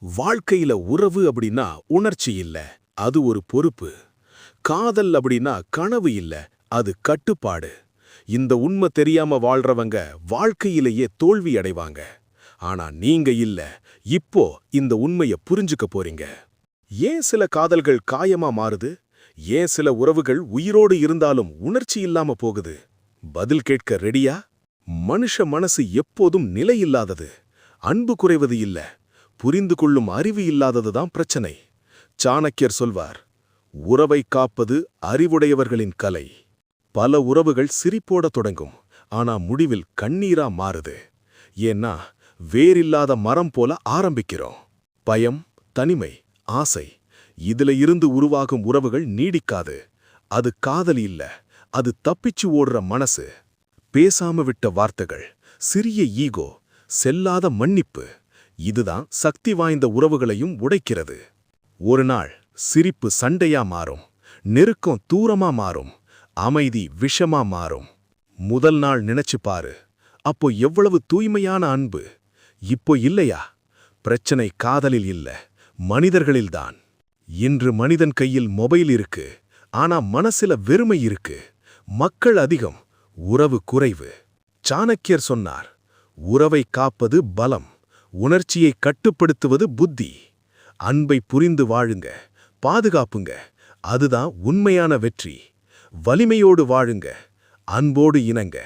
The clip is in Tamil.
வாழ்க்கையில உறவு அப்படின்னா உணர்ச்சி இல்ல, அது ஒரு பொறுப்பு. காதல் அப்படின்னா கனவு இல்ல, அது கட்டுப்பாடு. இந்த உண்மை தெரியாம வாழ்றவங்க வாழ்க்கையிலேயே தோல்வி அடைவாங்க. ஆனா நீங்க இல்ல, இப்போ இந்த உண்மைய புரிஞ்சுக்க போறீங்க. ஏன் சில காதல்கள் காயமா மாறுது? ஏன் சில உறவுகள் உயிரோடு இருந்தாலும் உணர்ச்சி இல்லாம போகுது? பதில் கேட்க ரெடியா? மனுஷ மனசு எப்போதும் நிலையில்லாதது. அன்பு குறைவது இல்ல, புரிந்து கொள்ளும் அறிவு இல்லாததுதான் பிரச்சனை. சாணக்கியர் சொல்வார், உறவை காப்பது அறிவுடையவர்களின் கலை. பல உறவுகள் சிரிப்போட தொடங்கும், ஆனா முடிவில் கண்ணீரா மாறுது. ஏன்னா வேரில்லாத மரம் போல ஆரம்பிக்கிறோம். பயம், தனிமை, ஆசை, இதுல இருந்து உருவாகும் உறவுகள் நீடிக்காது. அது காதல் இல்ல, அது தப்பிச்சு ஓடுற மனசு. பேசாம விட்ட வார்த்தைகள், சிறிய ஈகோ, செல்லாத மன்னிப்பு, இதுதான் சக்தி வாய்ந்த உறவுகளையும் உடைக்கிறது. ஒரு நாள் சிரிப்பு சண்டையா மாறும், நெருக்கம் தூரமா மாறும், அமைதி விஷமா மாறும். முதல் நாள் நினைச்சு பாரு, அப்போ எவ்வளவு தூய்மையான அன்பு. இப்போ இல்லையா? பிரச்சனை காதலில் இல்ல, மனிதர்களில்தான். இன்று மனிதன் கையில் மொபைல் இருக்கு, ஆனா மனசுல வெறுமை இருக்கு. மக்கள் அதிகம், உறவு குறைவு. சாணக்கியர் சொன்னார், உறவை காப்பது பலம், உணர்ச்சியை கட்டுப்படுத்துவது புத்தி. அன்பை புரிந்து வாழுங்க, பாதுகாப்புங்க, அதுதான் உண்மையான வெற்றி. வலிமையோடு வாழுங்க, அன்போடு இணங்க.